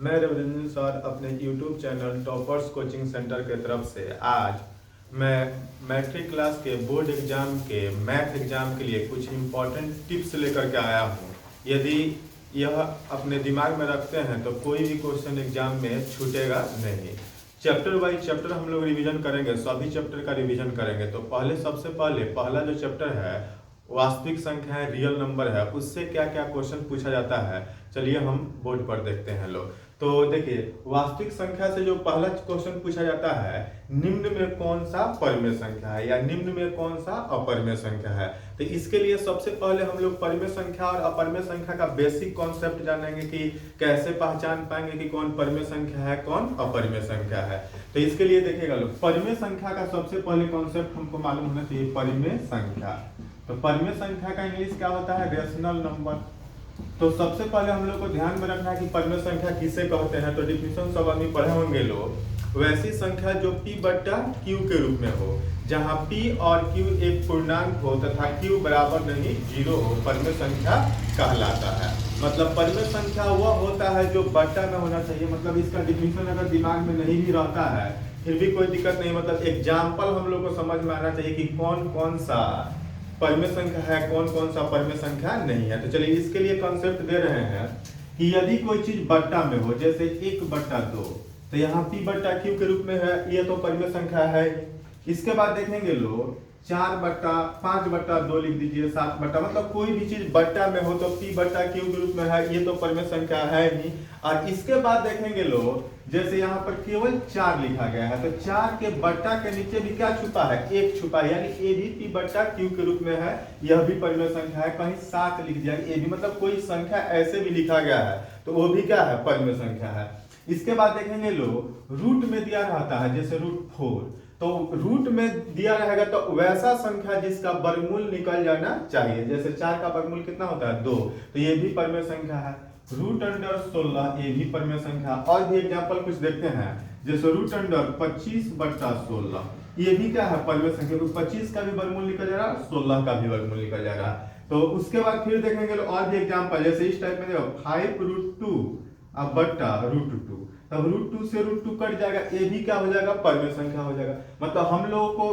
मैं रविंद्र सर अपने YouTube channel toppers coaching centre के तरफ से आज मैं मैट्रिक क्लास के बोर्ड एग्जाम के मैथ एग्जाम के लिए कुछ इम्पोर्टेंट टिप्स लेकर के आया हूँ। यदि यह अपने दिमाग में रखते हैं तो कोई भी क्वेश्चन एग्जाम में छूटेगा नहीं। चैप्टर वाइज चैप्टर हम लोग रिवीजन करेंगे, सभी चैप्टर का रिवीजन करेंगे। तो सबसे पहले पहला जो चैप्टर है वास्तविक संख्या है, रियल नंबर है, उससे क्या क्या क्वेश्चन पूछा जाता है, चलिए हम बोर्ड पर देखते हैं लोग। तो देखिए, वास्तविक संख्या से जो पहला क्वेश्चन पूछा जाता है, निम्न में कौन सा परमेय संख्या है या निम्न में कौन सा अपरमेय संख्या है। तो इसके लिए सबसे पहले हम लोग परमेय संख्या और अपरमेय संख्या का बेसिक कॉन्सेप्ट जानेंगे कि कैसे पहचान पाएंगे कि कौन परमेय संख्या है कौन अपरमेय संख्या है। तो इसके लिए देखिएगा लोग, परमेय संख्या का सबसे पहले कॉन्सेप्ट हमको मालूम होना चाहिए। परमेय संख्या, तो परमेय संख्या का इंग्लिश क्या होता है? Rational number. तो सबसे पहले हम लोग को ध्यान में रखना है कि परमेय संख्या किसे कहते हैं। तो डिफिनेशन सब अभी पढ़े होंगे लोग। वैसी संख्या जो p बट्टा q के रूप में हो, जहां p और q एक पूर्णांक हो तथा q बराबर नहीं 0 हो, परमेय संख्या कहलाता है। मतलब परमेय संख्या वह होता है जो बट्टा में होना चाहिए। मतलब इसका डिफिनेशन अगर दिमाग में नहीं भी रहता है फिर भी कोई दिक्कत नहीं। मतलब एग्जाम्पल हम लोग को समझ में आना चाहिए कि कौन कौन सा परमेय संख्या है कौन कौन सा परमेय संख्या नहीं है। तो चलिए इसके लिए कॉन्सेप्ट दे रहे हैं कि यदि कोई चीज बट्टा में हो, जैसे 1/2, तो यहाँ p बट्टा q के रूप में है, ये तो परमेय संख्या है। इसके बाद देखेंगे लोग 5/2 लिख दीजिए, 7 बट्टा, मतलब कोई भी चीज बट्टा में हो तो p बट्टा q के रूप में है, ये तो परमेय संख्या है नहीं। और इसके बाद देखेंगे लोग, जैसे यहाँ पर केवल 4 लिखा गया है, तो 4 के बट्टा के नीचे भी क्या छुपा है? 1 छुपा है, यानी ए भी p बट्टा q के रूप में है, यह भी परमेय संख्या है। कहीं 7 लिख दिया ए भी, मतलब कोई संख्या ऐसे भी लिखा गया है तो वो भी क्या है? परमेय संख्या है। इसके बाद देखेंगे लोग, रूट में दिया रहता है, जैसे √4, तो रूट में दिया रहेगा तो वैसा संख्या जिसका वर्गमूल निकल जाना चाहिए। जैसे 4 का वर्गमूल कितना होता है? 2, तो ये भी परमेय संख्या है। √16 ये भी परमेय संख्या। और भी एग्जांपल कुछ देखते हैं, जैसे √25/16, ये भी क्या है? परमेय संख्या। 25 का भी वर्गमूल निकल जा रहा है, 16 का भी वर्गमूल निकल जा रहा है। तो उसके बाद फिर देखेंगे और भी एग्जांपल, जैसे इस टाइप में देखो 5√2/√2, तब √2 से √2 कट जाएगा, ये भी क्या हो जाएगा? परमेय संख्या हो जाएगा। मतलब हम लोगों को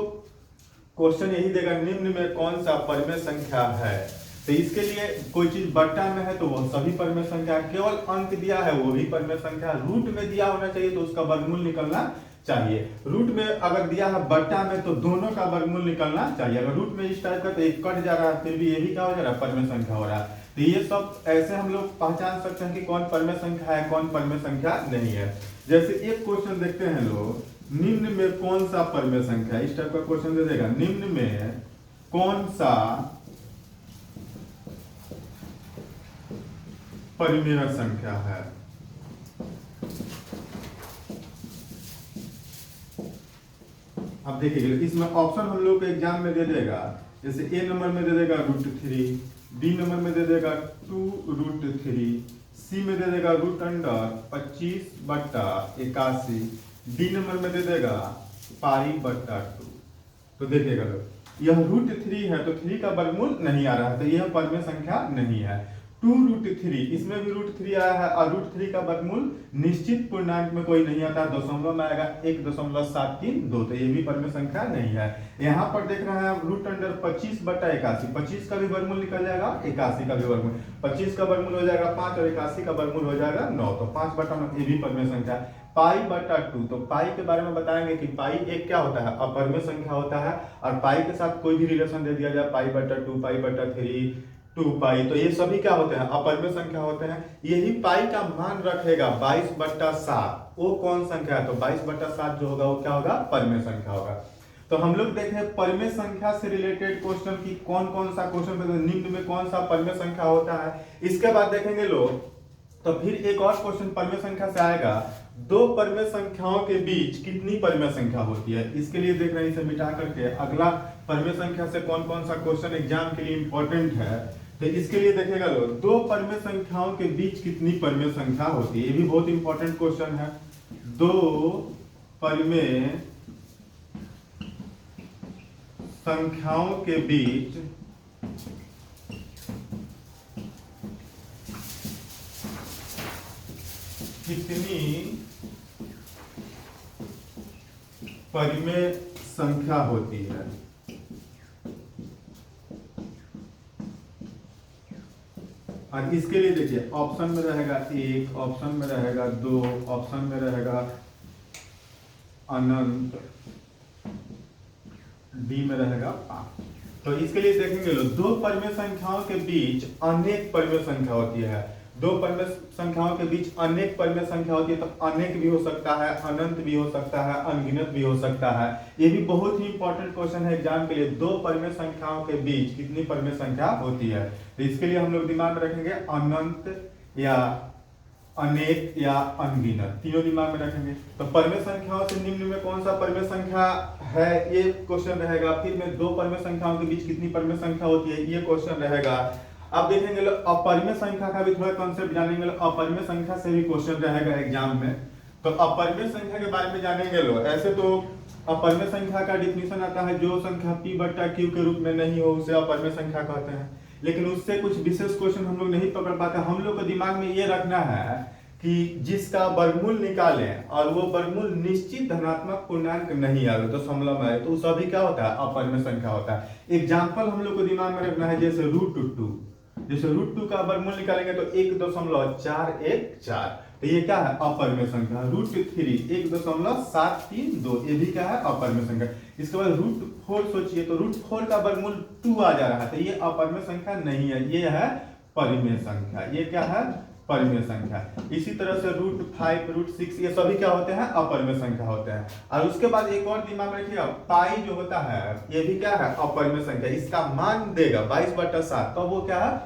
क्वेश्चन यही देगा, निम्न में कौन सा परमेय संख्या है। तो इसके लिए कोई चीज बट्टा में है तो वह सभी परमेय संख्या, केवल अंक दिया है वो भी परमेय संख्या, रूट में दिया होना चाहिए तो उसका वर्गमूल निकलना चाहिए। रूट में अगर दिया है बट्टा में तो दोनों का वर्गमूल निकलना चाहिए। अगर रूट में इस टाइप का तो एक कट जा रहा है, फिर भी ये भी क्या हो जा रहा है? परमेय संख्या हो रहा है। तो ये सब ऐसे हम लोग पहचान सकते हैं कि कौन परमेय संख्या है कौन परमेय संख्या नहीं है। जैसे एक क्वेश्चन देखते हैं लोग, निम्न में कौन सा परमेय संख्या है, इस टाइप का क्वेश्चन दे देगा, निम्न में कौन सा परमेय संख्या है। अब देखिए इसमें ऑप्शन हम लोग को एग्जाम में दे देगा, जैसे ए नंबर में दे देगा √3, बी नंबर में दे देगा 2√3, सी में दे देगा √25/81, डी नंबर में दे देगा π/2। तो देखिएगा लोग, यह √3 है तो 3 का वर्गमूल नहीं आ रहा है, तो यह परमेय संख्या नहीं है। 2√3, इसमें भी √3 आया है और √3 का वर्गमूल निश्चित पूर्णांक में कोई नहीं आता, दशमलव में आएगा 1.732, तो ये भी परमेय संख्या नहीं है। यहाँ पर देख रहे हैं √25/81, 25 का भी वर्गमूल निकल जाएगा, 81 का भी वर्गमूल, 25 का वर्गमूल हो जाएगा 5 और 81 का वर्गमूल हो जाएगा 9, तो 5/9, ये भी परमेय संख्या है। π/2, तो पाई के बारे में बताएंगे कि पाई एक क्या होता है? अपरमेय संख्या होता है, और पाई के साथ कोई भी रिलेशन दे दिया जाए, π/2, π/3, 2π, तो ये सभी क्या होते हैं? अपरमेय संख्या होते हैं। यही पाई का मान रखेगा 22/7, वो कौन संख्या है? तो 22/7 जो होगा वो क्या होगा? परमेय संख्या होगा। तो हम लोग देखें परमेय संख्या से रिलेटेड क्वेश्चन की कौन कौन सा क्वेश्चन, निम्न में कौन सा परमेय संख्या होता है। इसके बाद देखेंगे लोग, तो फिर एक और क्वेश्चन परमेय संख्या से आएगा, दो परमेय संख्याओं के बीच कितनी परमेय संख्या होती है। इसके लिए देख रहे हैं, इसे मिटा करके अगला परमेय संख्या से कौन कौन सा क्वेश्चन एग्जाम के लिए इंपॉर्टेंट है। तो इसके लिए देखेगा लोग, दो परमेय संख्याओं के बीच कितनी परमेय संख्या होती है, ये भी बहुत इंपॉर्टेंट क्वेश्चन है। दो परमेय संख्याओं के बीच कितनी परिमेय संख्या होती है। और इसके लिए देखिए ऑप्शन में रहेगा 1, ऑप्शन में रहेगा 2, ऑप्शन में रहेगा अनंत, डी में रहेगा 5। तो इसके लिए देखेंगे लोग, दो परिमेय संख्याओं के बीच अनेक परिमेय संख्या होती है। दो परिमेय संख्याओं के बीच अनेक परिमेय संख्या होती है, तो अनेक भी हो सकता है, अनंत भी हो सकता है, अनगिनत भी हो सकता है। ये भी बहुत ही इंपॉर्टेंट क्वेश्चन है एग्जाम के लिए, दो परिमेय संख्याओं के बीच कितनी परिमेय संख्या होती है। तो इसके लिए हम लोग दिमाग में रखेंगे अनंत या अनेक या अनगिनत, तीनों दिमाग में रखेंगे। तो परिमेय संख्याओं से निम्न में कौन सा परिमेय संख्या है, ये क्वेश्चन रहेगा। फिर में दो परिमेय संख्याओं के बीच कितनी परिमेय संख्या होती है, ये क्वेश्चन रहेगा। अब देखेंगे लोग अपरिमेय संख्या का भी थोड़ा कॉन्सेप्ट जानेंगे लोग, अपरिमेय संख्या से भी क्वेश्चन रहेगा एग्जाम में। तो अपरिमेय संख्या के बारे में जानेंगे लोग। ऐसे तो अपरिमेय संख्या का डिफिनीशन आता है, जो संख्या p/q के रूप में नहीं हो उसे अपरिमेय संख्या कहते हैं। लेकिन उससे कुछ विशेष क्वेश्चन हम लोग नहीं पकड़ पाते। हम लोग को दिमाग में ये रखना है कि जिसका वर्गमूल निकालें और वो वर्गमूल निश्चित धनात्मक पूर्णांक नहीं आए तो समलंब आए, तो सभी क्या होता है, अपरिमेय संख्या होता है। एग्जाम्पल हम लोग को दिमाग में रखना है, जैसे √2, जैसे √2 का वर्गमूल निकालेंगे तो 1.414, तो ये क्या है, अपरिमेय संख्या। √3 1.732, ये भी क्या है, अपरिमेय संख्या। इसके बाद √4 सोचिए, तो √4 का वर्गमूल 2 आ जा रहा है, तो ये अपरिमेय संख्या नहीं है, ये है परिमेय संख्या। ये क्या है, परिमेय संख्या। इसी तरह से √5, √6 ये सभी क्या होते हैं, अपरिमेय संख्या होते हैं। और उसके बाद एक और दिमाग में रखिएगा, पाई जो होता है ये भी क्या है, अपरिमेय संख्या। इसका मान देगा 22/7, तो वो क्या है,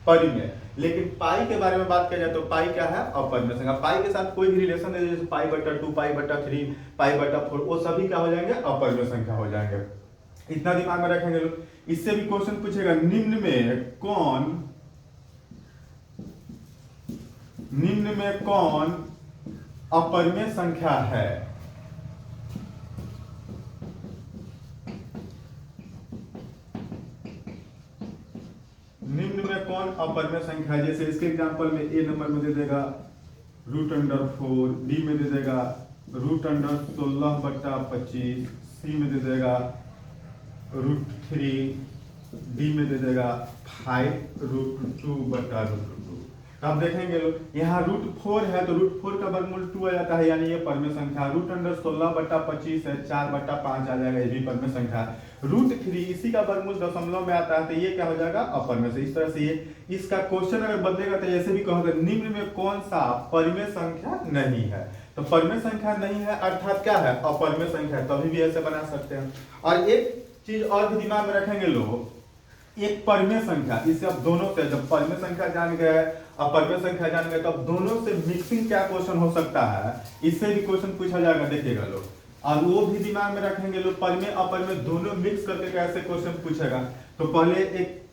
परिमेय। लेकिन पाई के बारे में बात किया जाए तो पाई क्या है, अपरिमेय संख्या। पाई के साथ कोई भी रिलेशन है, जैसे π/2, π/3, π/4, वो सभी क्या हो जाएंगे, अपरिमेय संख्या हो जाएंगे। इतना दिमाग में रखेंगे लोग। इससे भी क्वेश्चन पूछेगा, निम्न में कौन अपरिमेय संख्या है। निम्न में कौन अपरिमेय संख्या है, जैसे इसके एग्जांपल में ए नंबर में दे देगा √4, बी में दे देगा √16/25, सी में दे देगा √3, डी में दे देगा 5√2/√2। अब देखेंगे लोग, यहाँ √4 है तो √4 का वर्गमूल 2 आ जाता है, यानी ये परिमेय संख्या। √16/25 है, 4/5 आ जाएगा, ये भी परिमेय संख्या। √3 इसी का वर्गमूल दशमलव में आता है, तो ये क्या हो जाएगा, अपरिमेय से। इस तरह से ये इसका क्वेश्चन अगर बदलेगा तो ऐसे भी कहोगे, निम्न में कौन सा परिमेय संख्या नहीं है। तो परिमेय संख्या नहीं है अर्थात क्या है, अपरिमेय संख्या, तभी भी ऐसे बना सकते हैं। और एक चीज और भी दिमाग में रखेंगे लोग, एक परिमेय संख्या, इससे अब दोनों से, जब परिमेय संख्या जान गए, अपरिमेय संख्या जान गए, तो अब दोनों से मिक्सिंग क्या क्वेश्चन हो सकता है, इससे भी क्वेश्चन पूछा जाएगा, देखिएगा लोग। और वो भी दिमाग में रखेंगे लोग, परिमेय अपरिमेय दोनों मिक्स करके कैसे क्वेश्चन पूछेगा। तो पहले एक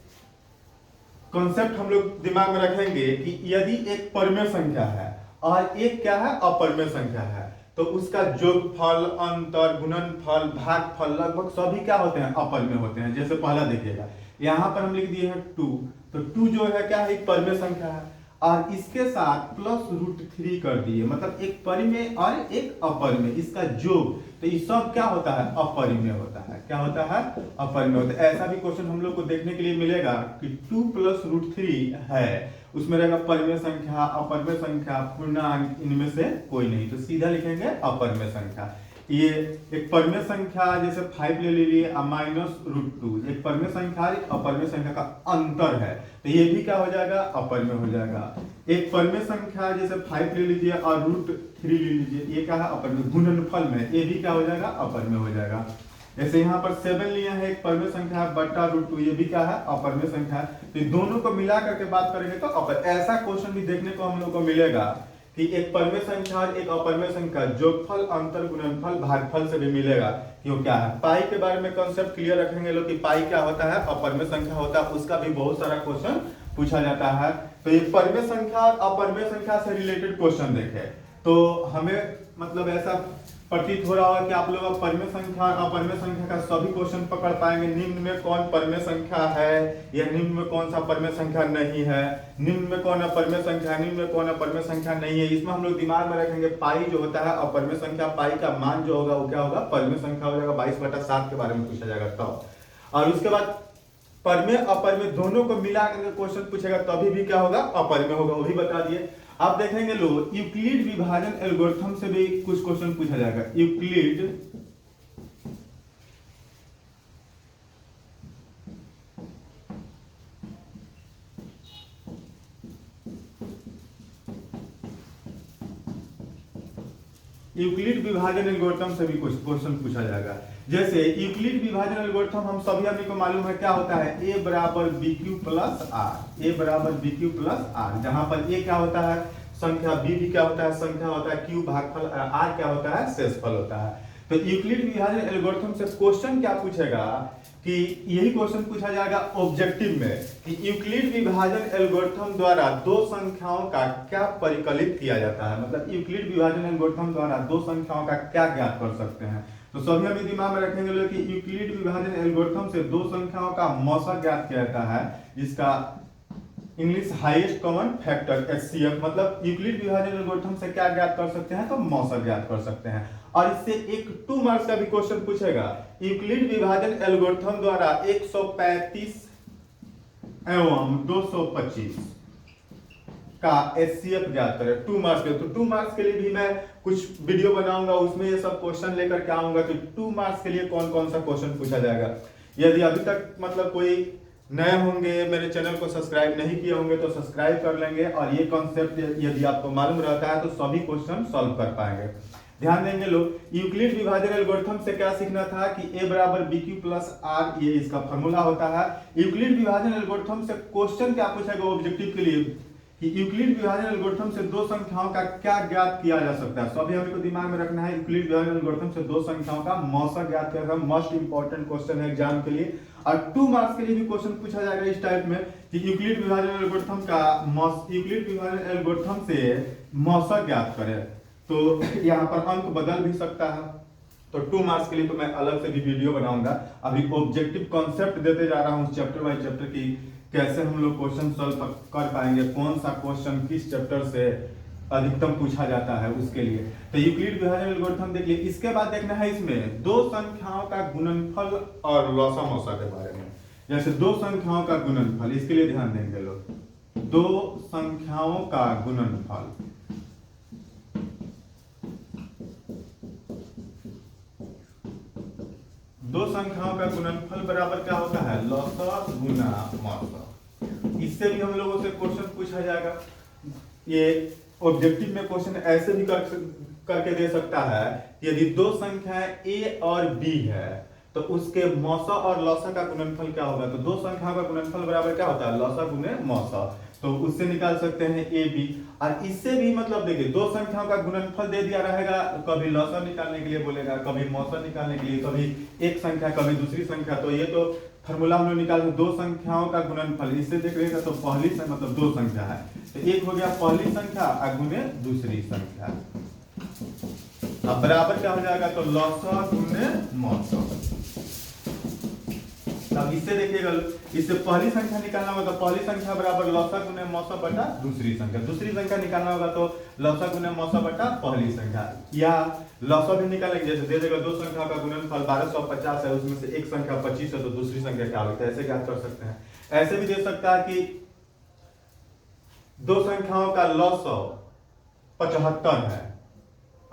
कॉन्सेप्ट हम लोग दिमाग में रखेंगे कि यदि एक परिमेय संख्या है और एक क्या है, अपरिमेय संख्या है, तो उसका जोगफल, अंतर, गुणनफल, भागफल लगभग सभी क्या होते हैं, अपरिमेय होते हैं। जैसे पहला देखिएगा, यहाँ पर हम लिख दिए हैं 2, तो 2 जो है क्या है, एक परिमेय संख्या है, और इसके साथ प्लस √3 कर दिए, मतलब एक परिमेय और एक अपरिमेय, इसका जोग, तो ये सब क्या होता है, अपरिमेय होता है। क्या होता है, अपरिमेय होता है। ऐसा भी क्वेश्चन हम लोग को देखने के लिए मिलेगा कि 2 + √3 है, उसमें रहेगा परिमेय संख्या, अपरिमेय संख्या, पूर्णांक, इनमें से कोई नहीं, तो सीधा लिखेंगे अपरिमेय संख्या। ये एक परिमेय संख्या जैसे 5 ले लीजिए -√2, एक परिमेय संख्या एक अपरिमेय संख्या का अंतर है, तो ये भी क्या हो जाएगा, अपरिमेय हो जाएगा। एक परिमेय संख्या जैसे 5 ले लीजिए और √3 ले लीजिए, ये क्या है, अपरिमेय। गुणनफल में ये भी क्या हो जाएगा, अपरिमेय हो जाएगा। जैसे यहाँ पर 7 लिया है, एक परिमेय संख्या बटा √2, ये भी क्या है, अपरिमेय संख्या। तो दोनों को मिला करके बात करेंगे तो ऐसा क्वेश्चन भी देखने को हम लोग को मिलेगा कि एक परिमेय संख्या और एक अपरिमेय संख्या, जोगफल, अंतर, गुणनफल, भागफल से भी मिलेगा कि वो क्या है। पाई के बारे में कॉन्सेप्ट क्लियर रखेंगे लोग कि पाई क्या होता है, अपरिमेय संख्या होता है, उसका भी बहुत सारा क्वेश्चन पूछा जाता है। तो ये परिमेय संख्या और अपरिमेय संख्या से रिलेटेड क्वेश्चन देखे तो हमें मतलब ऐसा प्रतीत हो रहा होगा कि आप लोग अब परिमेय संख्या और अपरिमेय संख्या का सभी क्वेश्चन पकड़ पाएंगे। निम्न में कौन परिमेय संख्या है या निम्न में कौन सा परिमेय संख्या नहीं है, निम्न में कौन अपरिमेय संख्या है, निम्न में कौन अपरिमेय संख्या नहीं है। इसमें हम लोग दिमाग में रखेंगे पाई जो होता है अपरिमेय संख्या, पाई का मान जो होगा वो क्या होगा, परिमेय संख्या हो जाएगा। 22/7 के बारे में पूछा जाएगा तब। और उसके बाद परिमेय अपरिमेय दोनों को मिला करके क्वेश्चन पूछेगा तभी भी क्या होगा, अपरिमेय होगा, वो भी बता दिए। आप देखेंगे लोग यूक्लिड विभाजन एल्गोरिथम से भी कुछ क्वेश्चन पूछा जाएगा। यूक्लिड विभाजन एल्गोरिथम से भी कुछ क्वेश्चन पूछा जाएगा। जैसे यूक्लिड विभाजन एल्गोरिथम हम सभी आदमी को मालूम है क्या होता है, a बराबर BQ प्लस आर, a बराबर BQ प्लस आर, जहां पर a क्या होता है संख्या, b भी क्या होता है संख्या होता है, q भागफल, r क्या होता है शेषफल होता है। तो यूक्लिड विभाजन एल्गोरिथम से क्वेश्चन क्या पूछेगा कि यही क्वेश्चन पूछा जाएगा ऑब्जेक्टिव में कि यूक्लिड विभाजन एल्गोरिथम द्वारा दो संख्याओं का क्या परिकलित किया जाता है, मतलब यूक्लिड विभाजन एल्गोरिथम द्वारा दो संख्याओं का क्या ज्ञात कर सकते हैं। तो सभी हम दिमाग में रखेंगे लोग कि यूक्लिड विभाजन एल्गोरिथम से दो संख्याओं का मौसा ज्ञात किया जाता है, जिसका English highest common factor HCF, मतलब यूक्लिड विभाजन एल्गोरिथम से क्या ज्ञात कर सकते हैं, तो मौसा ज्ञात कर सकते हैं। और इससे एक 2 मार्क्स का भी क्वेश्चन पूछेगा, यूक्लिड विभाजन एल्गोरिथम द्वारा 135 एवं 225 का HCF ज्ञात करें, 2 मार्क्स के। तो 2 मार्क्स के लिए भी मैं कुछ वीडियो बनाऊंगा, उसमें ये सब क्वेश्चन लेकर के आऊंगा कि 2 मार्क्स के लिए कौन कौन सा क्वेश्चन पूछा जाएगा। यदि अभी तक मतलब कोई नए होंगे, मेरे चैनल को सब्सक्राइब नहीं किए होंगे तो सब्सक्राइब कर लेंगे, और ये कॉन्सेप्ट यदि आपको मालूम रहता है तो सभी क्वेश्चन सॉल्व कर पाएंगे। ध्यान देंगे लोग, यूक्लिड विभाजन एल्गोरिथम से क्या सीखना था कि a बराबर BQ प्लस आर, ये इसका फॉर्मूला होता है। यूक्लिड विभाजन एल्गोरिथम से क्वेश्चन क्या पूछेगा ऑब्जेक्टिव के लिए कि यूक्लिड विभाजन एल्गोरिथम से दो संख्याओं का क्या ज्ञात किया जा सकता है। सभी हमें को दिमाग में रखना है, यूक्लिड विभाजन एल्गोरिथम से दो संख्याओं का मौसा ज्ञात करना मोस्ट इंपॉर्टेंट क्वेश्चन है एग्जाम के लिए। और 2 मार्क्स के लिए भी क्वेश्चन पूछा जाएगा इस टाइप में कि यूक्लिड विभाजन एल्गोरिथम का यूक्लिड विभाजन एल्गोरिथम से मौसा ज्ञात करें। तो यहाँ पर अंक बदल भी सकता है। तो 2 मार्क्स के लिए तो मैं अलग से भी वीडियो बनाऊंगा। अभी ऑब्जेक्टिव कॉन्सेप्ट देते जा रहा हूँ चैप्टर बाय चैप्टर की कैसे हम लोग क्वेश्चन सॉल्व कर पाएंगे, कौन सा क्वेश्चन किस चैप्टर से अधिकतम पूछा जाता है उसके लिए। तो यूक्लिड विभाजन एल्गोरिथम देख लिए। इसके बाद देखना है इसमें दो संख्याओं का गुणनफल और लौसा मौसा के बारे में। जैसे दो संख्याओं का गुणनफल, इसके लिए ध्यान देंगे लोग, दो संख्याओं का गुणनफल, दो संख्याओं का गुणनफल बराबर क्या होता है, लौसा गुना मौसा। इससे भी हम लोगों से क्वेश्चन पूछा जाएगा। ये ऑब्जेक्टिव में क्वेश्चन ऐसे भी करके दे सकता है, यदि दो संख्याएं a और b है तो उसके मौसा और लौसा का गुणनफल क्या होगा। तो दो संख्याओं का गुणनफल बराबर क्या होता है, लौसा गुने मौसा। तो उससे निकाल सकते हैं ab। और इससे भी मतलब देखिए, दो संख्याओं का गुणनफल दे दिया रहेगा, कभी लौसा निकालने के लिए बोलेगा, कभी मौसा निकालने के लिए, कभी एक संख्या कभी दूसरी संख्या। तो ये तो फॉर्मूला हम लोग निकालते दो संख्याओं का गुणनफल। इससे देख रहे तो पहली मतलब दो संख्या है, तो एक हो गया पहली संख्या और गुने दूसरी संख्या। अब बराबर क्या हो जाएगा, तो लौसा गुने मौसा। अब इससे देखिएगा, इससे पहली संख्या निकालना होगा तो पहली संख्या बराबर लौसा गुने मौसा बटा दूसरी संख्या। दूसरी संख्या निकालना होगा तो लौसा गुने मौसा बटा पहली संख्या। या लौसा भी निकालेंगे, जैसे दे देगा दो संख्या का गुणनफल 1250 है, उसमें से एक संख्या 25 है, तो दूसरी संख्या क्या होगी, ऐसे ज्ञात कर सकते हैं। ऐसे भी दे सकता है कि दो संख्याओं का लौसा 75 है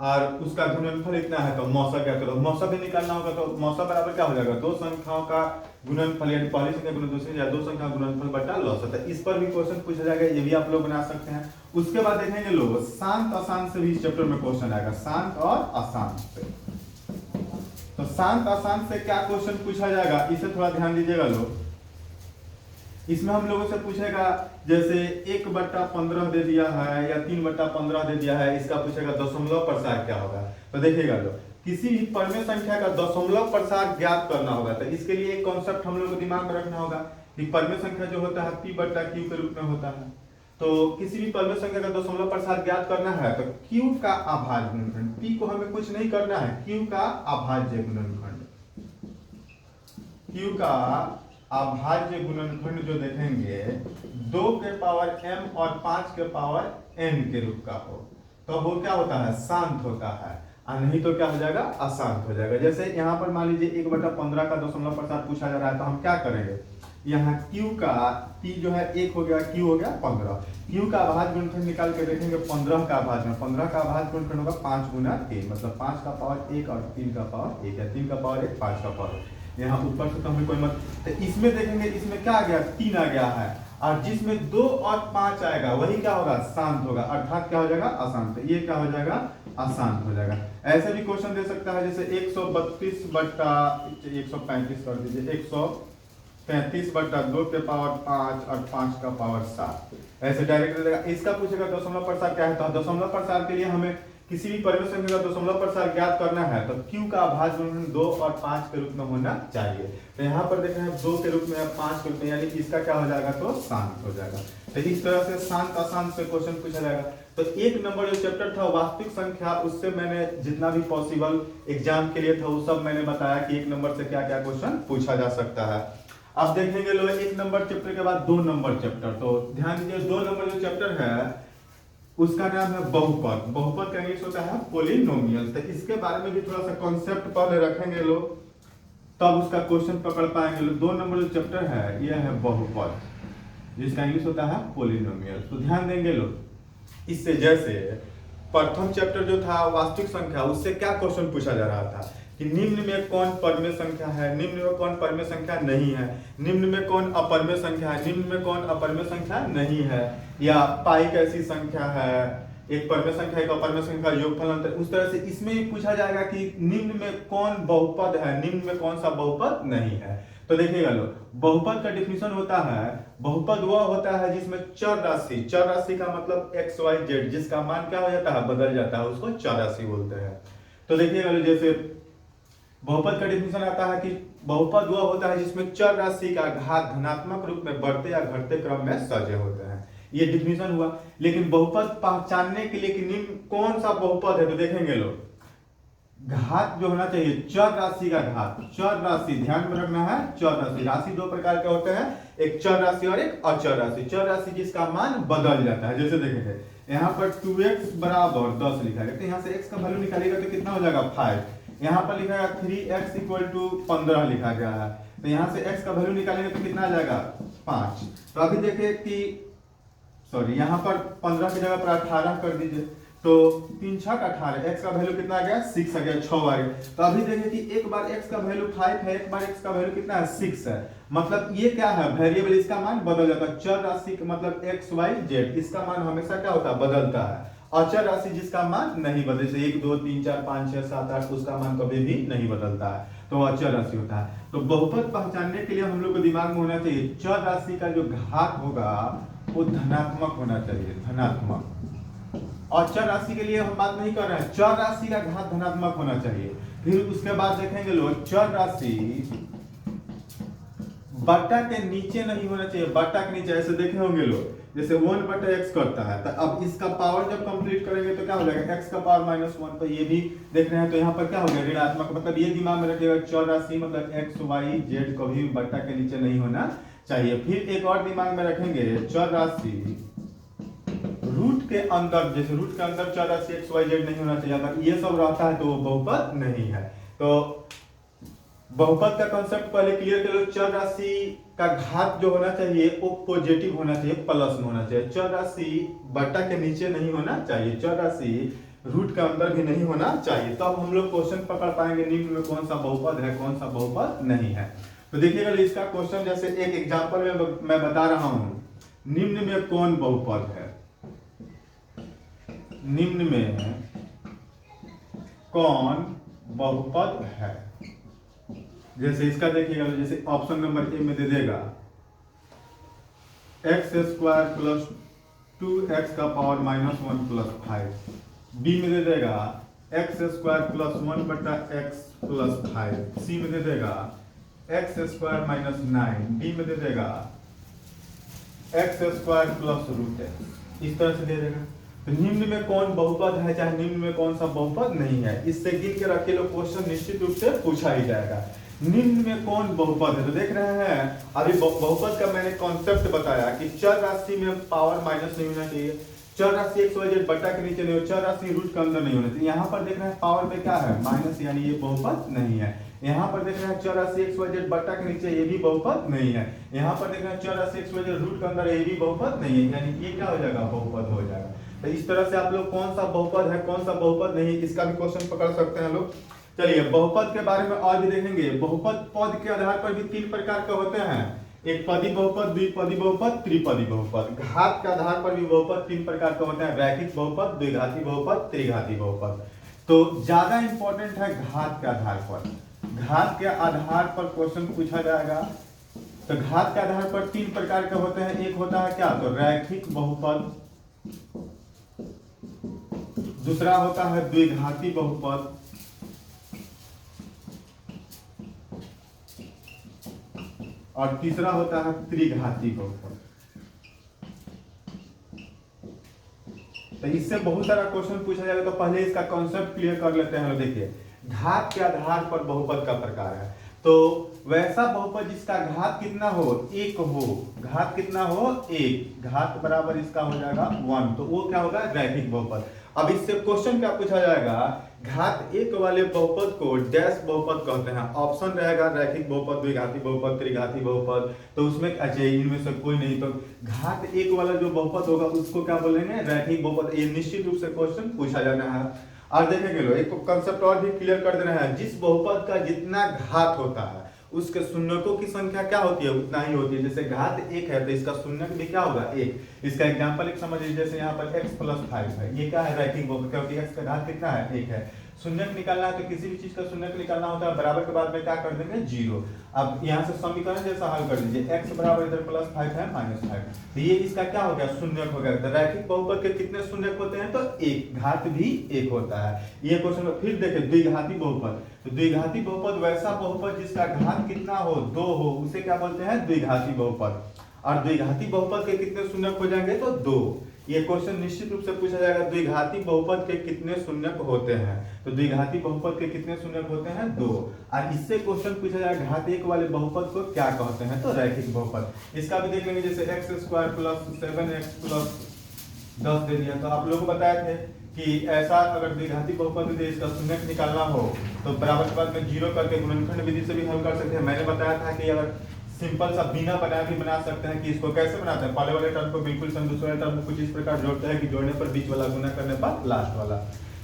और उसका गुणनफल इतना है, तो मौसा क्या करो, मौसा भी निकालना होगा तो मौसा बराबर क्या हो जाएगा, दो संख्याओं का गुणनफल यानी पहली संख्या गुना दूसरी या दो संख्या गुणनफल बटा लौसा। तो इस पर भी क्वेश्चन पूछा जाएगा, ये भी आप लोग बना सकते हैं। उसके बाद देखेंगे लोग शांत अशांत से भी इस चैप्टर में क्वेश्चन आएगा, शांत और अशांत से। तो शांत अशांत से क्या क्वेश्चन पूछा जाएगा, इसे थोड़ा ध्यान दीजिएगा लोग। इसमें हम लोगों से पूछेगा, जैसे 1/15 दे दिया है या 3/15 दे दिया है, इसका पूछेगा दशमलव प्रसार क्या होगा। तो देखिएगा लोग, किसी भी परिमेय संख्या का दशमलव प्रसार ज्ञात करना होगा। तो इसके लिए एक कॉन्सेप्ट हम लोग को दिमाग में रखना होगा कि परिमेय संख्या जो होता है P/Q के रूप में होता है। तो किसी भी परमेय संख्या का दशमलव प्रसार ज्ञात करना है तो q का अभाज्य गुणनखंड, p को हमें कुछ नहीं करना है, q का अभाज्य गुणनखंड, q का अभाज्य गुणनखंड जो देखेंगे 2 के पावर m और 5 के पावर n के रूप का हो तो वो क्या होता है, शांत होता है, और नहीं तो क्या हो जाएगा, अशांत हो जाएगा। जैसे यहाँ पर मान लीजिए 1/15 का दशमलव प्रसार पूछा जा रहा है तो हम क्या करेंगे, यहाँ q का p जो है 1 हो गया, q हो गया 15, q का अभाज्य गुणनखंड निकाल के देखेंगे 15 का अभाज्य, 15 का अभाज्य गुणनखंड होगा 5 गुना 3, मतलब 5 का पावर 1 और 3 का पावर 1 है, 3 का पावर 1 5 का पावर, यहाँ ऊपर से तो हमें कोई मत, तो इसमें देखेंगे इसमें क्या आ गया, 3 आ गया है, और जिसमें 2 और 5 आएगा वही क्या होगा, शांत होगा, अर्थात क्या हो जाएगा, अशांत, ये क्या हो जाएगा, अशांत हो जाएगा। ऐसे भी क्वेश्चन दे सकता है जैसे 132 बट्टा 135 कर दीजिए, 135 बट्टा 2 के पावर 5 और 5 का पावर 7, ऐसे डायरेक्ट दे देगा। इसका पूछेगा दशमलव प्रसार क्या है, तो दशमलव प्रसार के लिए हमें किसी भी परमेय संख्या का दशमलव प्रसार ज्ञात करना है तो q का अभाज्य गुणनखंड 2 और 5 के रूप में होना चाहिए। तो यहाँ पर देख रहे हैं 2 के रूप में या 5 के रूप में, यानी इसका क्या हो जाएगा, तो शांत हो जाएगा। तो इस तरह से शांत अशांत से क्वेश्चन पूछा जाएगा। तो 1 नंबर जो चैप्टर था वास्तविक संख्या, उससे मैंने जितना भी पॉसिबल एग्जाम के लिए था वो सब मैंने बताया कि 1 नंबर से क्या क्या क्वेश्चन पूछा जा सकता है। अब देखेंगे लोग 1 नंबर चैप्टर के बाद 2 नंबर चैप्टर, तो ध्यान दीजिए 2 नंबर जो चैप्टर है उसका नाम है बहुपद। बहुपद का इंग्लिश होता है पोलिनोमियल। तो इसके बारे में भी थोड़ा सा कॉन्सेप्ट पहले रखेंगे लोग, तब उसका क्वेश्चन पकड़ पाएंगे लोग। 2 नंबर जो चैप्टर है यह है बहुपद, जिसका इंग्लिश होता है पोलिनोमियल। तो ध्यान देंगे लोग इससे, जैसे प्रथम चैप्टर जो था वास्तविक संख्या, उससे क्या क्वेश्चन पूछा जा रहा था कि निम्न में कौन परमेय संख्या है, निम्न में कौन परमेय संख्या नहीं है, निम्न में कौन अपरमेय संख्या है, निम्न में कौन अपरमेय संख्या नहीं है, या पाई कैसी संख्या है, एक परमेय संख्या एक अपरमेय संख्या का योगफल अंतर। उस तरह से इसमें भी पूछा जाएगा कि निम्न में कौन बहुपद है, निम्न में कौन सा बहुपद नहीं है। तो देखिएगा लो, बहुपद का डिफिनीशन होता है, बहुपद वह होता है जिसमें चर राशि, चर राशि का मतलब एक्स वाई जेड, जिसका मान क्या हो जाता है, बदल जाता है, उसको चर राशि बोलते हैं। तो देखिएगा लो, जैसे बहुपद का डिफिनीशन आता है कि बहुपद वह होता है जिसमें चर राशि का घात धनात्मक रूप में बढ़ते या घटते क्रम में सजे होते हैं, ये डिफिनीशन हुआ। लेकिन बहुपद पहचानने के लिए कि निम्न कौन सा बहुपद है, तो देखेंगे लोग घात जो होना चाहिए चर राशि का घात, चर राशि ध्यान में रखना है, चर राशि, राशि 2 प्रकार के होते हैं, एक चर राशि और एक अचर राशि। चर राशि जिसका मान बदल जाता है, जैसे देखेंगे यहाँ पर 2x बराबर 10 लिखा है, तो यहाँ से x का वैल्यू निकालेगा तो कितना हो जाएगा 5, यहाँ पर लिखा है 3x = 15 लिखा गया है, तो यहाँ से x का वैल्यू निकालेंगे तो कितना आ जाएगा 5। तो अभी देखिए कि सॉरी यहाँ पर 15 की जगह पर 18 कर दीजिए, तो 3 6 18, x का वैल्यू कितना आ गया 6 आ गया, 6 आ गया। तो अभी देखिए कि एक बार x का वैल्यू 5 है, एक बार x का वैल्यू कितना है 6 है, मतलब ये क्या है वेरिएबल, इसका मान बदल जाता है। चर राशि का मतलब x y z, इसका मान हमेशा क्या होता है, बदलता है। अचर राशि जिसका मान नहीं बदले, जैसे 1 2 3 4 5 6 7 8, उसका मान कभी भी नहीं बदलता है, तो अचर राशि होता है। तो बहुपद पहचानने के लिए हम लोग को दिमाग में होना चाहिए चर राशि का जो घात होगा वो धनात्मक होना चाहिए, धनात्मक। अचर राशि के लिए हम बात नहीं कर रहे हैं, चर राशि का घात धनात्मक होना चाहिए। फिर उसके बाद देखेंगे लोग चर राशि बट्टा के नीचे नहीं होना चाहिए, बट्टा के नीचे ऐसे देखे होंगे लोग, जैसे 1/x करता है, तो अब इसका पावर जब कंप्लीट करेंगे तो क्या हो जाएगा x का पावर -1, तो ये भी देख रहे हैं, तो यहाँ पर क्या हो गया ऋणात्मक, मतलब ये दिमाग में रखिएगा चर राशि मतलब x y z कभी बट्टा के नीचे नहीं होना चाहिए। फिर एक और दिमाग में रखेंगे चर राशि रूट के अंदर, जैसे रूट के अंदर चर राशि x y z नहीं होना चाहिए, अगर ये सब रहता है तो वो बहुपद नहीं है। तो बहुपद का कांसेप्ट पहले क्लियर कर लो, चर राशि का घात जो होना चाहिए वो पॉजिटिव होना चाहिए, प्लस में होना चाहिए, चर राशि बट्टा के नीचे नहीं होना चाहिए, चर राशि रूट के अंदर भी नहीं होना चाहिए, तब हम लोग क्वेश्चन पकड़ पाएंगे निम्न में कौन सा बहुपद है, कौन सा बहुपद नहीं है। तो देखिएगा इसका क्वेश्चन, जैसे एक एग्जांपल में मैं बता रहा हूं, निम्न में कौन बहुपद है, निम्न में कौन बहुपद है, जैसे इसका देखिएगा, जैसे ऑप्शन नंबर ए में दे देगा x² + 2x का पावर -1 + 5, बी में दे देगा x² + 1/x + 5, सी में दे देगा x² - 9, डी में दे देगा x square plus root x, इस तरह से दे देगा। तो निम्न में कौन बहुपद है, चाहे निम्न में कौन सा बहुपद नहीं है, इससे गिन के रखे लो, क्वेश्चन निश्चित रूप से पूछा ही जाएगा। निम्न में कौन बहुपद है, तो देख रहे हैं अभी बहुपद का मैंने कॉन्सेप्ट बताया कि चर राशि में पावर माइनस नहीं होना चाहिए, चर राशि एक्स वाई जेड बटा के नीचे नहीं हो, चर राशि रूट के अंदर नहीं होना चाहिए। यहाँ पर देख रहे हैं पावर पे क्या है, माइनस, यानी ये बहुपद नहीं है। यहाँ पर देख रहे हैं चर राशि एक्स वाई जेड बटा के नीचे, ये भी बहुपद नहीं है। यहाँ पर देख रहे हैं चर राशि एक्स वाई जेड रूट के अंदर, ये भी बहुपद नहीं है, यानी ये क्या हो जाएगा, बहुपद हो जाएगा। तो इस तरह से आप लोग कौन सा बहुपद है कौन सा बहुपद नहीं, इसका भी क्वेश्चन पकड़ सकते हैं लोग। चलिए बहुपद के बारे में और भी देखेंगे। बहुपद पद के आधार पर भी 3 प्रकार के होते हैं, एक पदी बहुपद, द्विपदी बहुपद, त्रिपदी बहुपद। घात के आधार पर भी बहुपद 3 प्रकार के होते हैं, रैखिक बहुपद, द्विघाती बहुपद, त्रिघाती बहुपद। तो ज्यादा इंपॉर्टेंट है घात के आधार पर, घात के आधार पर क्वेश्चन पूछा जाएगा। तो घात के आधार पर 3 प्रकार के होते हैं, एक होता है क्या, तो रैखिक बहुपद, दूसरा होता है द्विघाती बहुपद, और तीसरा होता है त्रिघाती बहुपद। तो इससे बहुत सारा क्वेश्चन पूछा जाएगा, तो पहले इसका कॉन्सेप्ट क्लियर कर लेते हैं। देखिए घात के आधार पर बहुपद का प्रकार है, तो वैसा बहुपद जिसका घात कितना हो, 1 हो, घात कितना हो 1, घात बराबर इसका हो जाएगा 1, तो वो क्या होगा, रैखिक बहुपद। अब इससे क्वेश्चन क्या पूछा जाएगा, घात 1 वाले बहुपद को डैश बहुपद कहते हैं। ऑप्शन रहेगा रैखिक बहुपद, द्विघाती बहुपद, त्रिघाती बहुपद, तो उसमें अच्छा इनमें से कोई नहीं, तो घात 1 वाला जो बहुपद होगा उसको क्या बोलेंगे, रैखिक बहुपद। ये निश्चित रूप से क्वेश्चन पूछा जाना है। और देखेंगे लो, एक कंसेप्ट और भी क्लियर कर देना है, जिस बहुपद का जितना घात होता है उसके शून्यकों की संख्या क्या होती है, उतना ही होती है। जैसे घात 1 है तो इसका शून्यक भी क्या होगा, 1। इसका एग्जांपल एक समझ लीजिए, जैसे यहाँ पर x + 5 है, ये क्या है, रैखिक बहुपद, क्योंकि x का घात कितना है, 1 है। शून्यक निकालना है तो किसी भी चीज का शून्यक निकालना होता है, बराबर के बाद में क्या कर देंगे, 0। अब यहाँ से समीकरण जैसा हल कर लीजिए, x बराबर इधर +5 है -5, तो ये इसका क्या हो गया, शून्यक हो गया। तो रैखिक बहुपद के कितने शून्यक होते हैं, तो 1, घात भी 1 होता है। ये क्वेश्चन में फिर देखें द्विघाती बहुपद, तो द्विघाती बहुपद वैसा बहुपद जिसका घात कितना हो, 2 हो, उसे क्या बोलते हैं, द्विघाती बहुपद। और द्विघाती बहुपद के कितने शून्यक हो जाएंगे, तो 2। ये क्वेश्चन निश्चित रूप से पूछा जाएगा, द्विघाती बहुपद के कितने शून्यक होते हैं, तो द्विघाती बहुपद के कितने शून्यक होते हैं, 2। और इससे क्वेश्चन पूछा जाएगा घात 1 वाले बहुपद को क्या कहते हैं, तो रैखिक बहुपद। इसका भी देख लेंगे, जैसे x² + 7x + 10 दे दिया, तो आप लोगों को बताए थे कि ऐसा अगर द्विघाती बहुपद में इसका शून्यक निकालना हो तो बराबर के बाद में 0 करके गुणनखंड विधि से भी हल कर सकते हैं। मैंने बताया था कि अगर सिंपल सा बिना बनाए भी बना सकते हैं, कि इसको कैसे बनाते हैं, पहले वाले टर्म को बिल्कुल सम, दूसरे वाले टर्म को कुछ इस प्रकार जोड़ते हैं कि जोड़ने पर बीच वाला, गुना करने पर लास्ट वाला,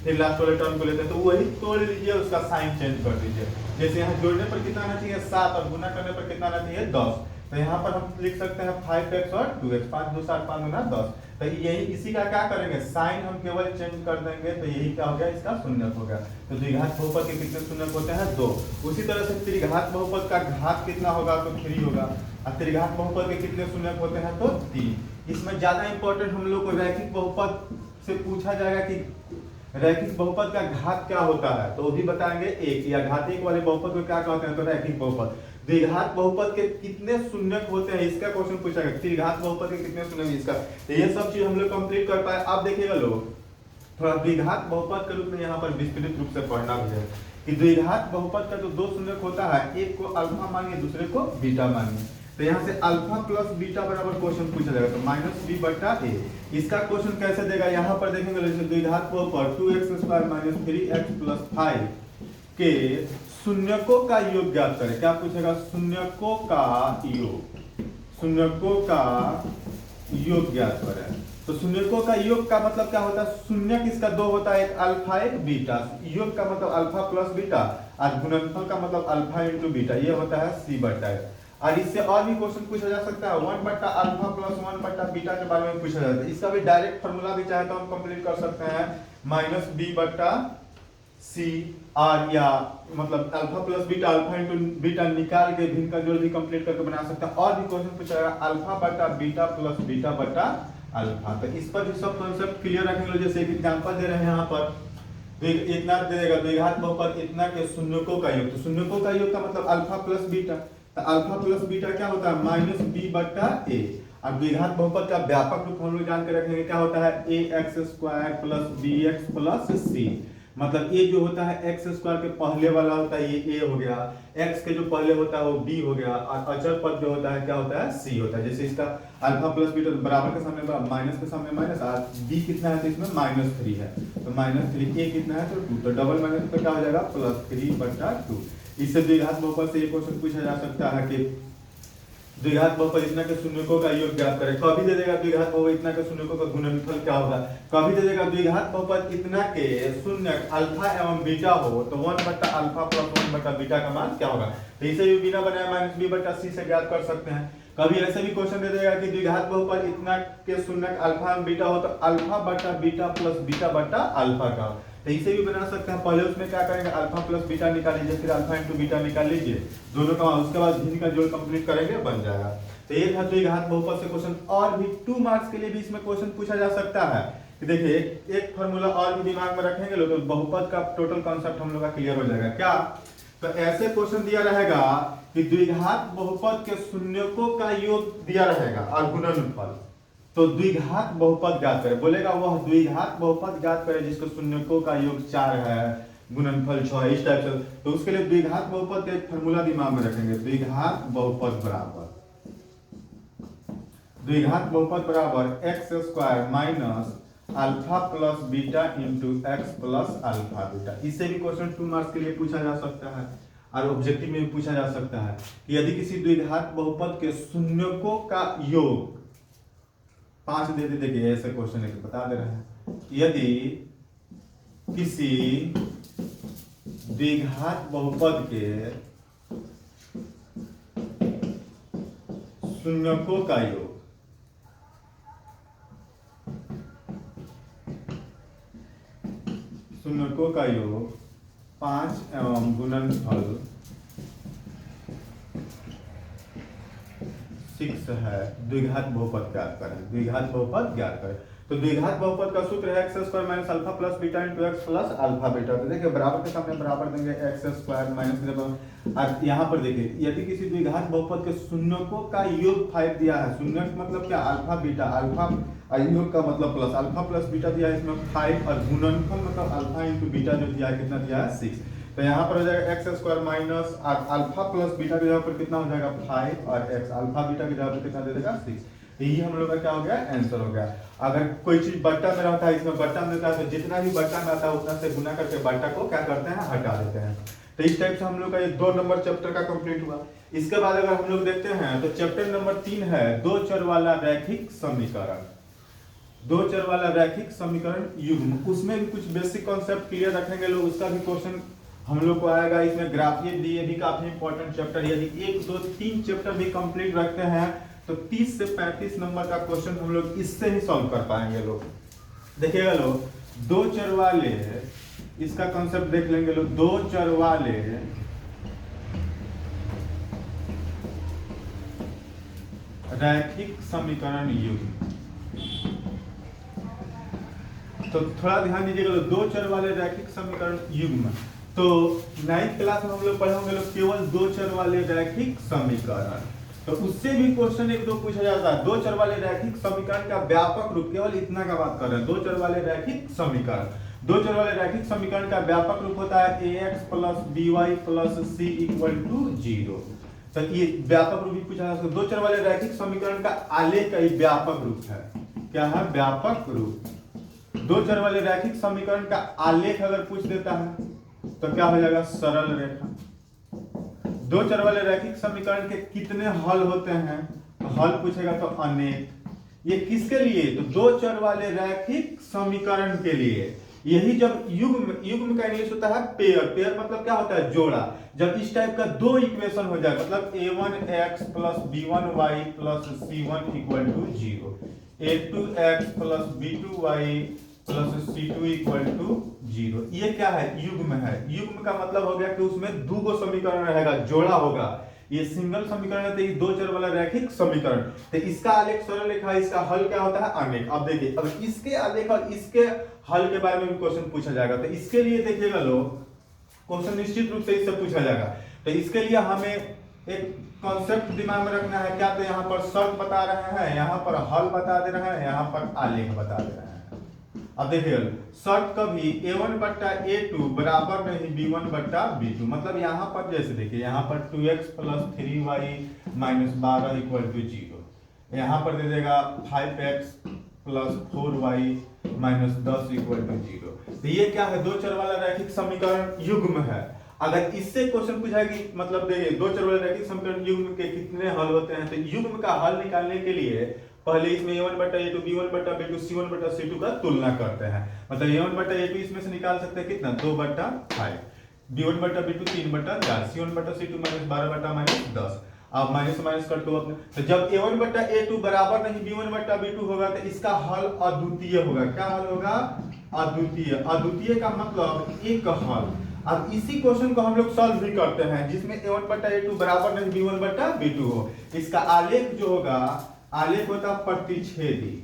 फिर लास्ट वाले टर्म को लेते हैं, तो वही तोड़ लीजिए, उसका साइन चेंज कर दीजिए। जैसे यहाँ जोड़ने पर कितना आना चाहिए, 7, और गुना करने पर कितना आना चाहिए, 10। तो यहाँ पर हम लिख सकते हैं 5x और 2x, 5 2 7 5 गुना 10। तो यही इसी का क्या करेंगे, साइन हम केवल चेंज कर देंगे, तो यही क्या हो गया, इसका शून्यक हो गया। तो द्विघात बहुपद के कितने शून्यक होते हैं, 2। उसी तरह से त्रिघात बहुपद का घात कितना होगा, तो 3 होगा। और त्रिघात बहुपद के कितने शून्यक होते हैं, तो 3। इसमें ज्यादा इंपॉर्टेंट हम लोग को रैखिक बहुपद से पूछा जाएगा कि रैखिक बहुपद का घात क्या होता है, तो वो भी बताएंगे 1, या घात 1 वाले बहुपद को क्या कहते हैं, तो रैखिक बहुपद। द्विघात बहुपद के कितने शून्यक होते हैं, इसका क्वेश्चन पूछा गया, त्रिघात बहुपद के कितने शून्यक, इसका। तो ये सब चीज हम लोग कंप्लीट कर पाए। अब देखिएगा लोग, थोड़ा द्विघात बहुपद के रूप में यहाँ पर विस्तृत रूप से पढ़ना भी है कि द्विघात बहुपद का जो 2 शून्यक होता है, एक को अल्फा मानिए, दूसरे को बीटा मानिए। तो यहाँ से अल्फा प्लस बीटा बराबर क्वेश्चन पूछा जाएगा, तो -b/a। इसका क्वेश्चन कैसे देगा, यहाँ पर देखेंगे, जैसे द्विघात बहुपद 2x² - 3x + 5 के शून्यकों का योग ज्ञात करें। क्या पूछेगा, शून्यकों का योग, शून्यकों का योग ज्ञात करें। तो शून्यकों का योग का मतलब क्या होता है, शून्यक इसका 2 होता है, एक अल्फा एक बीटा। योग का मतलब अल्फा प्लस बीटा, और गुणनफल का मतलब अल्फा × बीटा, ये होता है c/a। और इससे और भी क्वेश्चन पूछा जा सकता है, 1/α + 1/बीटा के बारे में पूछा जाता है। इसका भी डायरेक्ट फार्मूला भी चाहे तो हम कंप्लीट कर सकते हैं, -b/c, और या मतलब alpha plus beta, alpha × beta निकाल के भिन्न का जोड़ भी कंप्लीट करके बना सकते हैं। और भी क्वेश्चन पूछा जाएगा, α/बीटा + बीटा/अल्फा। तो इस पर भी सब कॉन्सेप्ट क्लियर रखेंगे। जैसे एक एग्जांपल दे रहे हैं यहाँ पर, इतना दे देगा, द्विघात बहुपद इतना के शून्यकों का योग। तो शून्यकों का योग का मतलब अल्फा प्लस बीटा, तो अल्फा प्लस बीटा क्या होता है, -b/a। अब द्विघात बहुपद का व्यापक रूप हम लोग जान के रखेंगे, क्या होता है A X square plus B X plus C. मतलब ये जो होता है एक्स स्क्वायर के पहले वाला होता है ये ए हो गया, एक्स के जो पहले होता है वो बी हो गया, और अचर पद जो होता है क्या होता है सी होता है। जैसे इसका अल्फा प्लस बीटा बराबर के सामने माइनस के सामने माइनस, और बी कितना है तो इसमें -3 है, तो -3, ए कितना है तो 2, तो डबल माइनस पे क्या हो जाएगा +3/2। इससे द्विघात बहुपद से ये क्वेश्चन पूछा जा सकता है कि द्विघात बहुपद इतना के शून्यकों का योग ज्ञात करें। कभी दे देगा द्विघात बहुपद इतना के शून्यकों का गुणनफल क्या होगा, कभी दे देगा द्विघात बहुपद इतना के शून्य अल्फा एवं बीटा हो तो 1/अल्फा + 1/बीटा का मान क्या होगा। तो इसे भी बिना बनाए -b/c से ज्ञात कर सकते हैं। कभी ऐसे भी क्वेश्चन दे देगा कि द्विघात बहुपद इतना के शून्य अल्फा एवं बीटा हो तो अल्फा/बीटा + बीटा/अल्फा का, तो इसे भी बना सकते हैं। पहले उसमें क्या करेंगे अल्फा प्लस बीटा निकाल लीजिए, फिर अल्फा इंटू बीटा निकाल लीजिए दोनों का, उसके बाद भिन्न का जोड़ कंप्लीट करेंगे बन जाएगा। तो ये था द्विघात बहुपद से क्वेश्चन। और भी 2 मार्क्स के लिए भी इसमें क्वेश्चन पूछा जा सकता है कि देखिए एक फॉर्मूला और भी दिमाग में रखेंगे लोग तो बहुपद का टोटल कॉन्सेप्ट हम लोग का क्लियर हो जाएगा। क्या, तो ऐसे क्वेश्चन दिया रहेगा कि द्विघात बहुपद के शून्यकों का योग दिया रहेगा और गुणनफल, तो द्विघात बहुपद ज्ञात करें। बोलेगा वह द्विघात बहुपद ज्ञात करें जिसके शून्यकों का योग 4 है, गुणनफल 6 है, इस टाइप से। तो उसके लिए द्विघात बहुपद का एक फार्मूला दिमाग में रखेंगे, द्विघात बहुपद बराबर x square minus alpha plus beta into x plus alpha beta. इससे भी क्वेश्चन 2 मार्क्स के लिए पूछा जा सकता है और ऑब्जेक्टिव में भी पूछा जा सकता है कि यदि किसी द्विघात बहुपद के शून्यकों का योग 5 दे देते कि ऐसे क्वेश्चन है बता दे रहे हैं, यदि किसी द्विघात बहुपद के शून्यकों का योग शून्यकों का योग 5 एवं गुणनफल 6 है, द्विघात बहुपद ज्ञात करें। द्विघात बहुपद ज्ञात करें तो द्विघात बहुपद का सूत्र है x square minus alpha plus beta into x plus alpha beta. तो देखिए बराबर के सामने बराबर देंगे एक्स स्क्वायर माइनस, और यहाँ पर देखिए यदि किसी द्विघात बहुपद के शून्यकों का योग 5 दिया है, शून्य मतलब क्या अल्फा बीटा, अल्फा योग का मतलब प्लस, अल्फा प्लस बीटा दिया है इसमें 5, और गुणनफल मतलब अल्फा इंटू बीटा जो दिया है कितना दिया है 6। तो यहाँ पर हो जाएगा x square minus alpha plus beta की जगह पर कितना हो जाएगा 5, और एक्स अल्फा बीटा की जगह पर कितना दे देगा 6। तो ये हम लोग का क्या हो गया आंसर हो गया। अगर कोई चीज बट्टा में रहता है, इसमें बट्टा में रहता है तो जितना भी बट्टा में आता है उतना से गुना करके बट्टा को क्या करते हैं हटा देते हैं। तो इस टाइप से हम लोग का ये 2 नंबर चैप्टर का कंप्लीट हुआ। इसके बाद अगर हम लोग देखते हैं तो चैप्टर नंबर 3 है 2 चर वाला रैखिक समीकरण, 2 चर वाला रैखिक समीकरण युग्म। उसमें भी कुछ बेसिक कॉन्सेप्ट क्लियर रखेंगे लोग, उसका भी क्वेश्चन हम लोग को आएगा। इसमें ग्राफिक डी भी काफी इंपॉर्टेंट चैप्टर, यदि 1 2 3 चैप्टर भी कंप्लीट रखते हैं तो 30 से 35 नंबर का क्वेश्चन हम लोग इससे ही सॉल्व कर पाएंगे लोग। देखिएगा लोग 2 चर वाले, इसका कॉन्सेप्ट देख लेंगे लोग। 2 चर वाले रैखिक समीकरण युग्म, तो थोड़ा ध्यान दीजिएगा लोग 2 चर वाले रैखिक समीकरण युग्म। तो 9th क्लास में हम लोग पढ़े होंगे लोग केवल 2 चर वाले रैखिक समीकरण, तो उससे भी क्वेश्चन 1 2 पूछा जाता है। 2 चर वाले रैखिक समीकरण का व्यापक रूप, केवल इतना का बात कर रहे हैं, 2 चर वाले रैखिक समीकरण, 2 चर वाले रैखिक समीकरण का व्यापक रूप होता है ax + by + c = 0। तो ये व्यापक रूप भी पूछा जा सकता है। 2 चर वाले रैखिक समीकरण का आलेख का व्यापक रूप है, क्या है व्यापक रूप। 2 चर वाले रैखिक समीकरण का आलेख अगर पूछ देता है तो क्या हो जाएगा सरल रेखा। 2 चर वाले रैखिक समीकरण के कितने हल होते हैं, तो हल पूछेगा तो अनेक। ये किसके लिए, तो 2 चर वाले रैखिक समीकरण के लिए। यही जब युग्म का इंग्लिश होता है पेयर, पेयर मतलब क्या होता है जोड़ा। जब इस टाइप का 2 इक्वेशन हो जाए मतलब a1x + b1y + c1 = 0, a2x + b2y + c2 = 0, ये क्या है युग्म है। युग्म का मतलब हो गया कि उसमें 2 समीकरण रहेगा, जोड़ा होगा। ये सिंगल समीकरण है तो ये 2 चर वाला रैखिक समीकरण, तो इसका आलेख सरल रेखा, इसका हल क्या होता है अनेक। अब देखिए अब इसके आलेख और इसके हल के बारे में भी क्वेश्चन पूछा जाएगा, तो इसके लिए देखिएगा लोग क्वेश्चन निश्चित रूप से इससे पूछा जाएगा। तो इसके लिए हमें एक कॉन्सेप्ट दिमाग में रखना है क्या, तो यहाँ पर शर्त बता रहे हैं, यहाँ पर हल बता दे रहे हैं, यहाँ पर आलेख बता दे रहे हैं। अब देखिए शर्त कभी a1 बट्टा a2 बराबर नहीं b1 बट्टा b2, मतलब यहाँ पर जैसे देखिए यहाँ पर 2x plus 3y minus 12 equal to 0, यहाँ पर दे देगा 5x plus 4y minus 10 equal to 0। तो ये क्या है, दो चर वाला रैखिक समीकरण युग्म है। अगर इससे क्वेश्चन पूछा कि मतलब देखिए दो चर वाले रैखिक समीकरण युग्म के कितने हल होते हैं, तो युग्म का हल निकालने के लिए पहले इसमें a1 बट्टा a2 b1 बट्टा b2 c1 बट्टा c2 का तुलना करते हैं। मतलब a1 बट्टा a2 इसमें से निकाल सकते हैं कितना, 2 बट्टा 5, b1 बट्टा b2 3 बट्टा 4, c1 बट्टा c2 माइनस 12 बट्टा माइनस 10। अब माइनस माइनस कर दो अपने, तो जब a1 बट्टा a2 बराबर नहीं b1 बट्टा b2 होगा तो इसका हल अद्वितीय होगा। क्या हल होगा, अद्वितीय। अद्वितीय का मतलब एक हल। अब इसी क्वेश्चन को हम लोग सॉल्व भी करते हैं जिसमें a1 बट्टा a2 बराबर नहीं b1 बट्टा b2 हो। इसका आलेख जो होगा, आलेख होता प्रतिच्छेदी।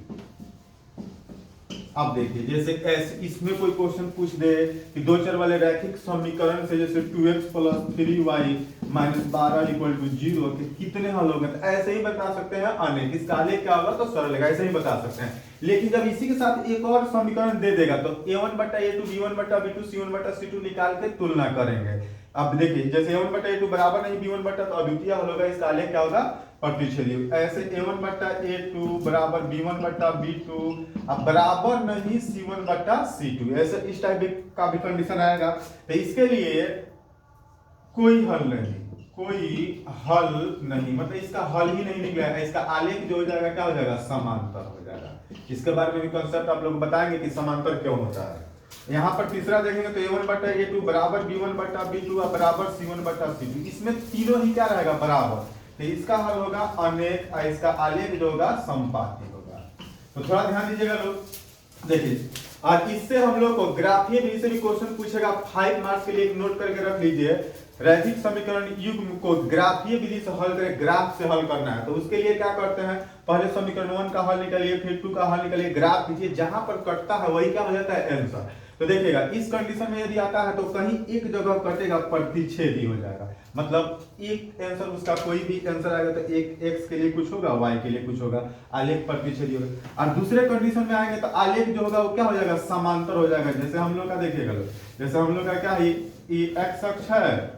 अब देखिए जैसे ऐसे इसमें कोई क्वेश्चन पूछ दे कि दो चर वाले रैखिक समीकरण से जैसे 2x plus 3y minus 12 equal to 0 के कितने हल होंगे, तो ऐसे ही बता सकते हैं अनेक। इसका आलेख क्या होगा, तो सरल है, ऐसे ही बता सकते हैं। लेकिन जब इसी के साथ एक और समीकरण दे देगा तो a1 बट्टा a2 b1 बट्टा b2 c1 बट्टा c2 निकाल के तुलना करेंगे। अब देखिए जैसे a1 बट्टा a2 बराबर नहीं b1 बट्टा, तो अद्वितीय हल होगा, इसका आलेख क्या होगा, प्रतिच्छेदी। ऐसे a1 बट्टा a2 बराबर b1 बट्टा b2 अब बराबर नहीं c1 बट्टा c2, ऐसे इस टाइप का भी कंडीशन आएगा। तो इसके लिए कोई हल नहीं, कोई हल नहीं, मतलब इसका हल ही नहीं निकला है। इसका आलेख जो हो जाएगा क्या हो जाएगा, समांतर हो जाएगा। इसके बारे में भी कंसेप्ट आप लोग बताएंगे कि समांतर क्यों होता है। यहाँ पर तीसरा देखेंगे तो a1 बट्टा a2 बराबर b1 बट्टा b2 बराबर c1 बट्टा c2, इसमें तीनों ही क्या रहेगा, बराबर। तो इसका हल होगा अनेक, इसका आलेख जो होगा समपाती होगा। तो थोड़ा ध्यान दीजिएगा लोग। देखिए आज इससे हम लोग को ग्राफीय विधि से भी क्वेश्चन पूछेगा, 5 मार्क्स के लिए एक नोट करके रख लीजिए। रैखिक समीकरण युग्म को ग्राफीय विधि से हल करें, ग्राफ से हल करना है। तो उसके लिए क्या करते हैं, पहले समीकरण 1 का हल निकालिए, फिर 2 का हल निकालिए, ग्राफ कीजिए, जहां पर कटता है वही क्या हो जाता है, आंसर। तो देखिएगा इस कंडीशन में यदि आता है तो कहीं एक जगह कटेगा, प्रतिच्छेदी हो जाएगा। मतलब एक आंसर उसका कोई भी आंसर आएगा तो एक x के लिए कुछ होगा, y के लिए कुछ होगा, आलेख प्रतिच्छेदी होगा। और दूसरे कंडीशन में आएंगे तो आलेख जो होगा वो क्या हो जाएगा, समांतर हो जाएगा। जैसे हम लोग का देखिएगा लोग, जैसे हम लोग का क्या है, ये x अक्ष है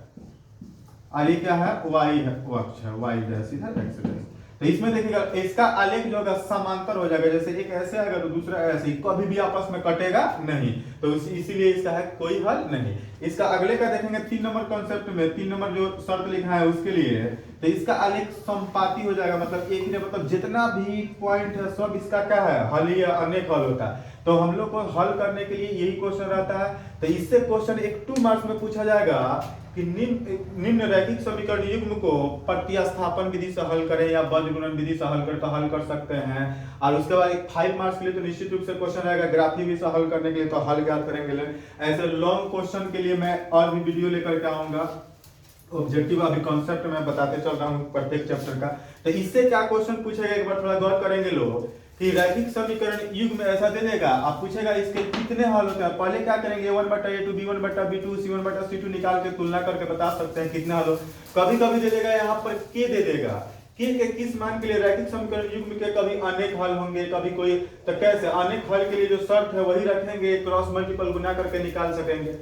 और ये क्या है, y है, वो अक्ष है, y डैश इधर x डैश। तो इसमें देखिएगा इसका आलेख जो होगा समांतर हो जाएगा। जैसे एक ऐसे आएगा तो दूसरा ऐसे, कभी भी आपस में कटेगा नहीं। तो इसीलिए इसका है कोई हल नहीं। इसका अगले का देखेंगे 3 नंबर कॉन्सेप्ट में, 3 नंबर जो शर्त लिखा है उसके लिए, तो इसका आलेख समपाती हो जाएगा। मतलब एक ही, मतलब जितना भी पॉइंट है सब इसका क्या है, हल ही अनेक हल होता है। तो हम लोग को हल करने के लिए यही क्वेश्चन रहता है। तो इससे क्वेश्चन एक 2 मार्क्स में पूछा जाएगा कि निम्न रैखिक समीकरण युग्म को प्रतिस्थापन विधि से हल करें या बीजगणित विधि से हल करें, तो हल कर सकते हैं। और उसके बाद एक 5 मार्क्स के लिए तो निश्चित रूप से क्वेश्चन आएगा ग्राफीय विधि से हल करने के लिए, तो हल ज्ञात करेंगे। ऐसे लॉन्ग क्वेश्चन के लिए मैं और भी वीडियो लेकर के आऊंगा। ऑब्जेक्टिव अभी कॉन्सेप्ट में बताते चल रहा हूँ प्रत्येक चैप्टर का। तो इससे क्या क्वेश्चन पूछेगा, एक बार थोड़ा गौर करेंगे लोग कि रैखिक समीकरण युग्म ऐसा दे देगा, आप पूछेगा इसके कितने हल होते हैं। पहले क्या करेंगे, a1 बट्टा a2 b1 बट्टा b2 c1 बट्टा c2 निकाल के तुलना करके बता सकते हैं कितने हल हो। कभी कभी दे देगा यहाँ पर k दे देगा, k के किस मान के लिए रैखिक समीकरण युग्म के कभी अनेक हल होंगे, कभी कोई, तो कैसे अनेक हल के लिए जो शर्त है वही रखेंगे, क्रॉस मल्टीपल गुना करके निकाल सकेंगे।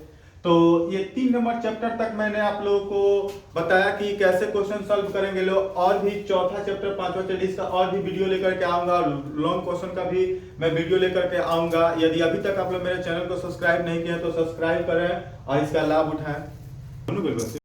तो ये 3 नंबर चैप्टर तक मैंने आप लोगों को बताया कि कैसे क्वेश्चन सॉल्व करेंगे लोग। और भी चौथा चैप्टर 5वां चैप्टर इसका और भी वीडियो लेकर के आऊंगा, लॉन्ग क्वेश्चन का भी मैं वीडियो लेकर के आऊंगा। यदि अभी तक आप लोग मेरे चैनल को सब्सक्राइब नहीं किए तो सब्सक्राइब करें और इसका लाभ उठाएं।